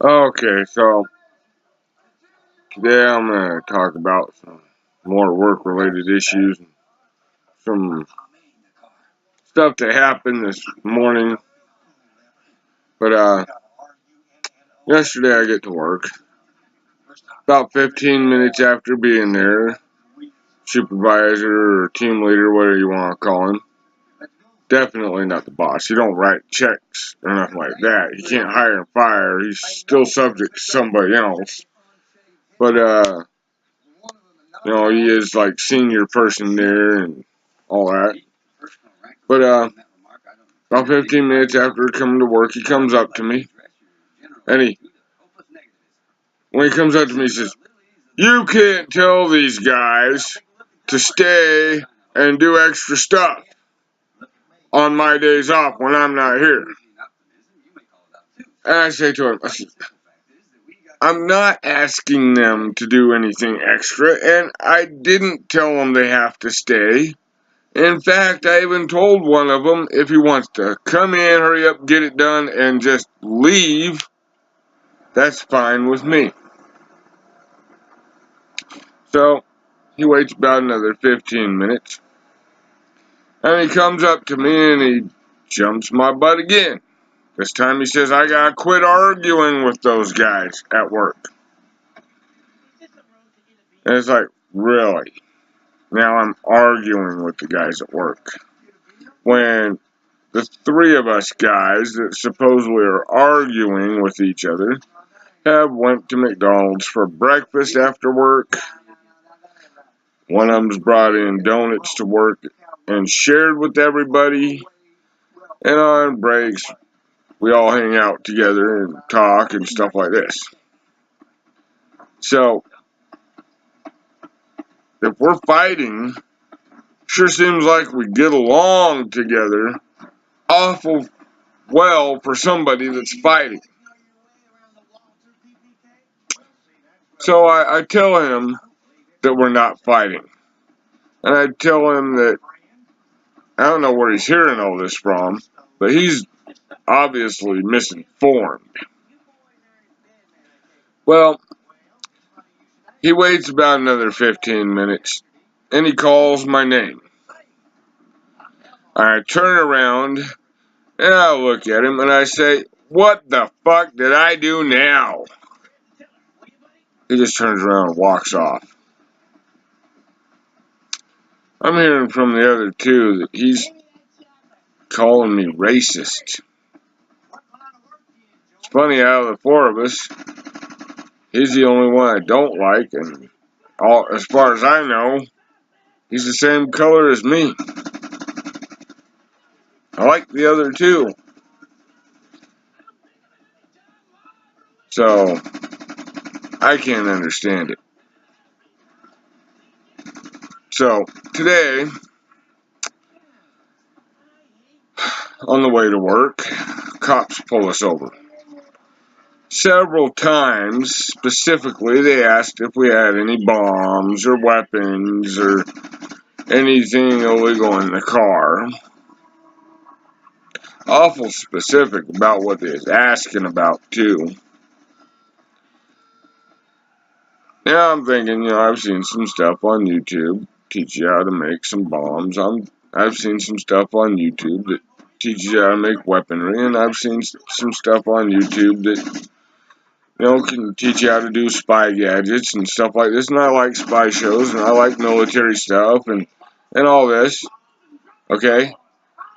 Okay, so today I'm going to talk about some more work-related issues, some stuff that happened this morning. But yesterday I get to work. About 15 minutes after being there, supervisor or team leader, whatever you want to call him, definitely not the boss. You don't write checks or nothing like that. You can't hire and fire. He's still subject to somebody else. But he is like senior person there and all that. But about 15 minutes after coming to work, he comes up to me, and when he comes up to me, he says, "You can't tell these guys to stay and do extra stuff on my days off when I'm not here." And I say to him, I'm not asking them to do anything extra, and I didn't tell them they have to stay. In fact, I even told one of them if he wants to come in, hurry up, get it done, and just leave, that's fine with me. So, he waits about another 15 minutes, and he comes up to me and he jumps my butt again. This time he says, I gotta quit arguing with those guys at work. And it's like, really? Now I'm arguing with the guys at work. When the three of us guys that supposedly are arguing with each other have went to McDonald's for breakfast after work. One of them's brought in donuts to work and shared with everybody. And on breaks, we all hang out together and talk and stuff like this. So, if we're fighting, sure seems like we get along together awful well for somebody that's fighting. So I tell him that we're not fighting. And I tell him that I don't know where he's hearing all this from, but he's obviously misinformed. Well, he waits about another 15 minutes, and he calls my name. I turn around, and I look at him, and I say, "What the fuck did I do now?" He just turns around and walks off. I'm hearing from the other two that he's calling me racist. It's funny, out of the four of us, he's the only one I don't like, and as far as I know, he's the same color as me. I like the other two. So, I can't understand it. So, today, on the way to work, cops pull us over. Several times, specifically, they asked if we had any bombs or weapons or anything illegal in the car. Awful specific about what they was asking about, too. Yeah, I'm thinking, I've seen some stuff on YouTube teach you how to make some bombs. I've seen some stuff on YouTube that teaches you how to make weaponry, and I've seen some stuff on YouTube that, can teach you how to do spy gadgets and stuff like this. And I like spy shows, and I like military stuff, and all this. Okay?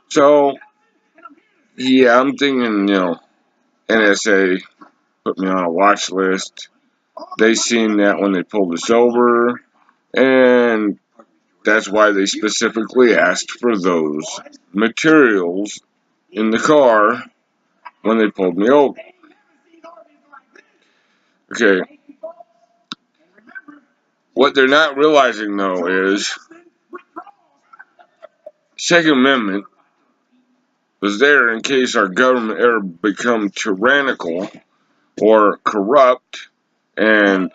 So, yeah, I'm thinking, N.S.A. put me on a watch list. They seen that when they pulled us over, and that's why they specifically asked for those materials in the car when they pulled me over. Okay. What they're not realizing, though, is Second Amendment was there in case our government ever become tyrannical or corrupt and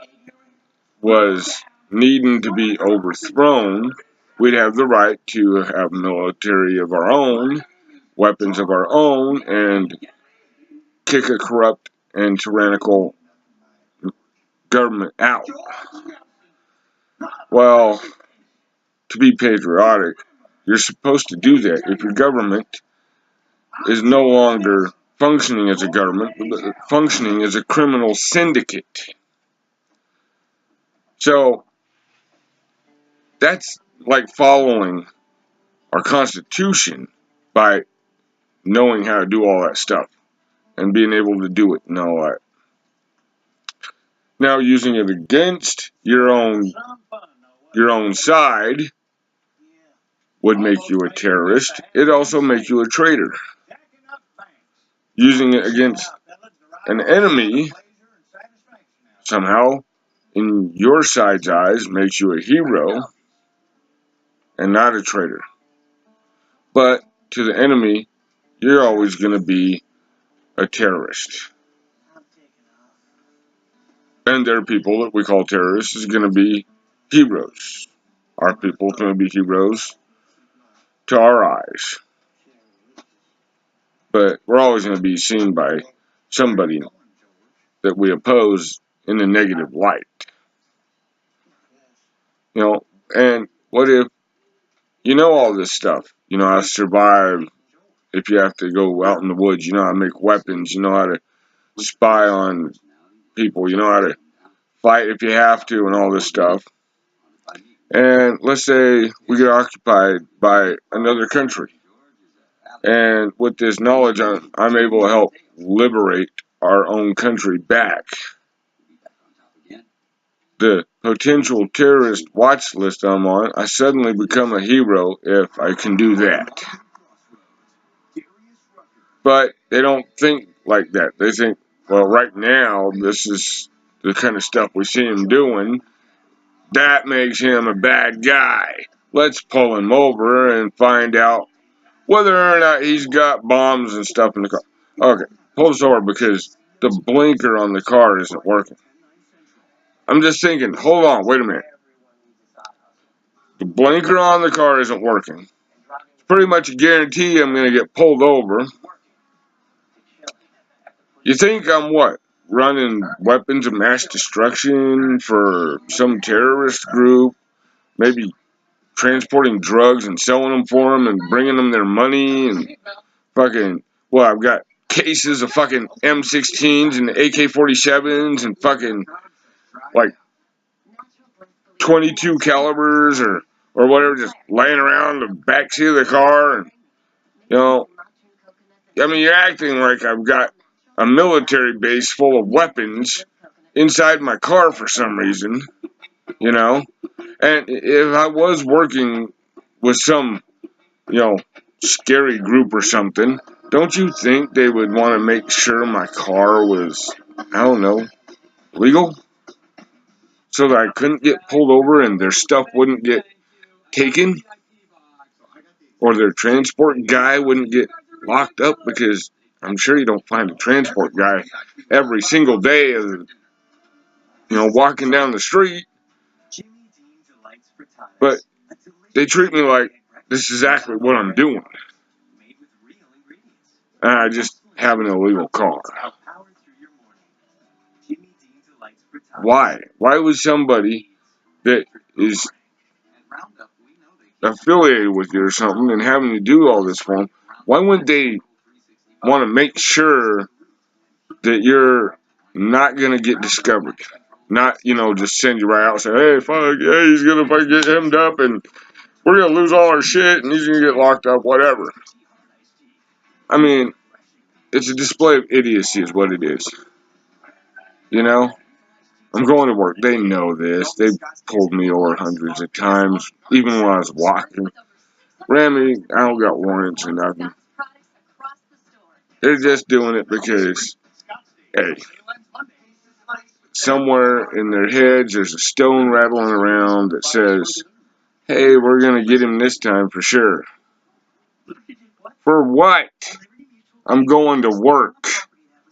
was needing to be overthrown. We'd have the right to have military of our own, weapons of our own, and kick a corrupt and tyrannical government out. Well, to be patriotic, you're supposed to do that. If your government is no longer functioning as a government, but functioning as a criminal syndicate. So, that's like following our Constitution by knowing how to do all that stuff and being able to do it and all that. Now, using it against your own side would make you a terrorist. It also makes you a traitor. Using it against an enemy somehow, in your side's eyes, makes you a hero and not a traitor. But to the enemy, you're always going to be a terrorist. And their people that we call terrorists is going to be heroes. Our people is going to be heroes to our eyes. But we're always going to be seen by somebody that we oppose in a negative light. And what if you know all this stuff? You know how to survive if you have to go out in the woods. You know how to make weapons. You know how to spy on people. You know how to fight if you have to and all this stuff. And let's say we get occupied by another country. And with this knowledge, I'm able to help liberate our own country back. The potential terrorist watch list I'm on, I suddenly become a hero if I can do that. But they don't think like that. They think, well, right now, this is the kind of stuff we see him doing. That makes him a bad guy. Let's pull him over and find out whether or not he's got bombs and stuff in the car. Okay, pull this over because the blinker on the car isn't working. I'm just thinking, hold on, wait a minute. The blinker on the car isn't working. It's pretty much a guarantee I'm going to get pulled over. You think I'm what? Running weapons of mass destruction for some terrorist group? Maybe transporting drugs and selling them for them and bringing them their money and fucking... Well, I've got cases of fucking M16s and AK-47s and fucking, like, 22 calibers or whatever, just laying around the backseat of the car. And, I mean, you're acting like I've got a military base full of weapons inside my car for some reason, And if I was working with some, scary group or something, don't you think they would want to make sure my car was, I don't know, legal? So that I couldn't get pulled over and their stuff wouldn't get taken? Or their transport guy wouldn't get locked up? Because I'm sure you don't find a transport guy every single day of, walking down the street. But they treat me like this is exactly what I'm doing. And I just have an illegal car. Why? Why would somebody that is affiliated with you or something and having to do all this for them, why wouldn't they want to make sure that you're not going to get discovered? Not, just send you right out and say, hey, fuck, yeah, he's going to get hemmed up and we're going to lose all our shit and he's going to get locked up, whatever. I mean, it's a display of idiocy is what it is. I'm going to work. They know this. They've pulled me over hundreds of times, even when I was walking. Ran me, I don't got warrants or nothing. They're just doing it because, hey, somewhere in their heads there's a stone rattling around that says, hey, we're going to get him this time for sure. For what? I'm going to work.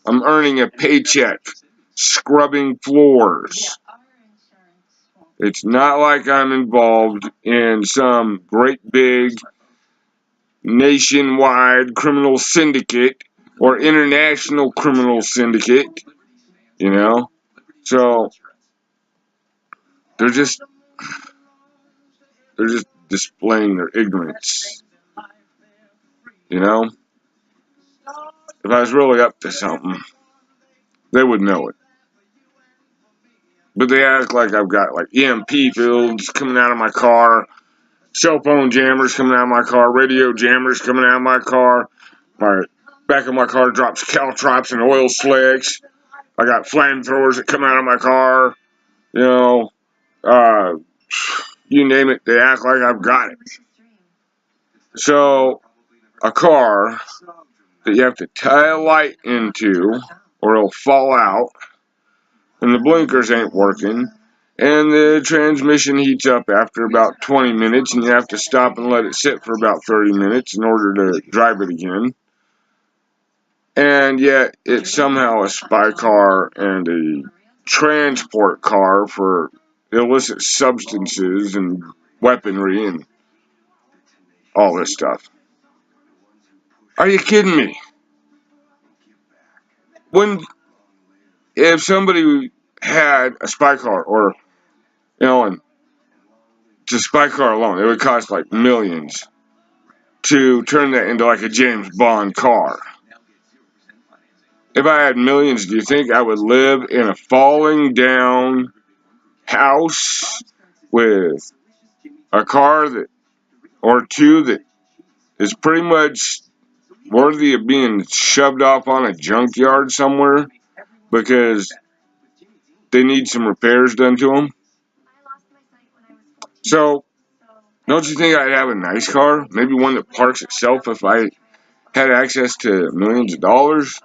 I'm earning a paycheck, scrubbing floors. It's not like I'm involved in some great big nationwide criminal syndicate or international criminal syndicate, you know? So they're just displaying their ignorance, you know? If I was really up to something, they would know it. But they act like I've got like EMP fields coming out of my car, cell phone jammers coming out of my car, radio jammers coming out of my car. My back of my car drops caltrops and oil slicks. I got flamethrowers that come out of my car. You know, uh, you name it, they act like I've got it. So, a car that you have to tie a light into or it'll fall out, and the blinkers ain't working, and the transmission heats up after about 20 minutes, and you have to stop and let it sit for about 30 minutes in order to drive it again. And yet, it's somehow a spy car and a transport car for illicit substances and weaponry and all this stuff. Are you kidding me? If somebody had a spy car, or, and just spy car alone, it would cost like millions to turn that into like a James Bond car. If I had millions, do you think I would live in a falling down house with a car or two that is pretty much worthy of being shoved off on a junkyard somewhere because they need some repairs done to them? So, don't you think I'd have a nice car? Maybe one that parks itself if I had access to millions of dollars?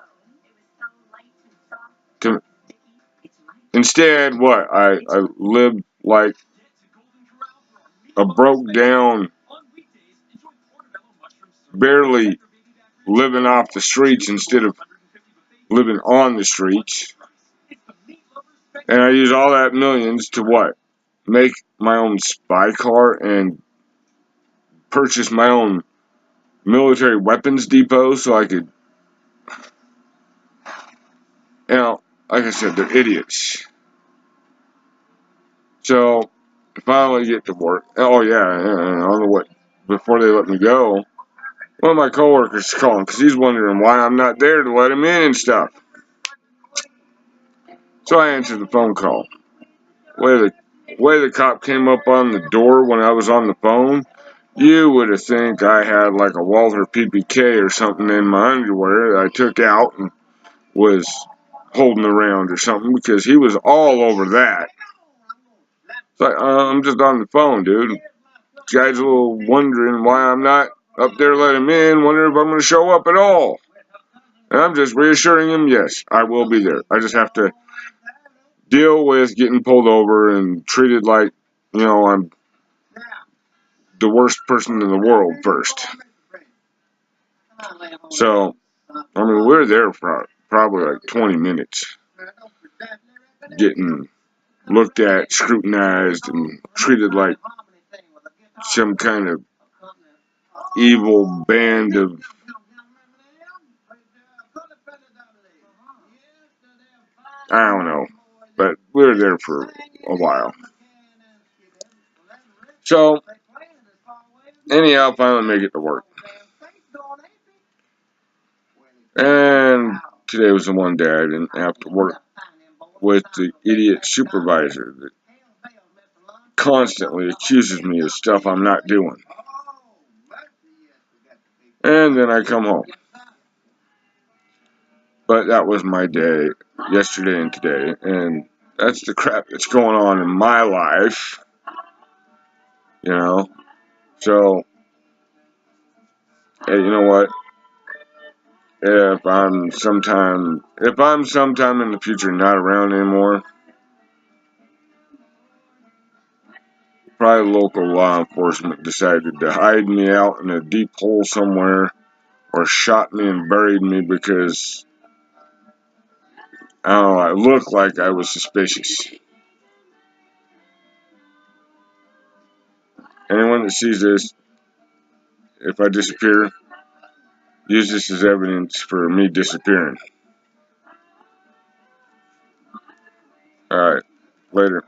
Instead, what? I lived like a broke down, barely living off the streets instead of living on the streets. And I use all that millions to what? Make my own spy car and purchase my own military weapons depot so I could, like I said, they're idiots. So, finally get to work. Oh, yeah, I don't know what, before they let me go, one of my coworkers calling because he's wondering why I'm not there to let him in and stuff. So I answered the phone call. Way the cop came up on the door when I was on the phone, you would have think I had like a Walther PPK or something in my underwear that I took out and was holding around or something because he was all over that. It's like, I'm just on the phone, dude. This guy's a little wondering why I'm not up there letting him in, wondering if I'm going to show up at all. And I'm just reassuring him, yes, I will be there. I just have to deal with getting pulled over and treated like, I'm the worst person in the world first. So, we were there for probably like 20 minutes getting looked at, scrutinized, and treated like some kind of evil band of I don't know, but we were there for a while. So, anyhow, finally make it to work. And today was the one day I didn't have to work with the idiot supervisor that constantly accuses me of stuff I'm not doing. And then I come home. But that was my day yesterday and today, and that's the crap that's going on in my life, So, hey, you know what? If I'm sometime in the future not around anymore, probably local law enforcement decided to hide me out in a deep hole somewhere or shot me and buried me because, I don't know, I looked like I was suspicious. Anyone that sees this, if I disappear, Use this as evidence for me disappearing. Alright, later.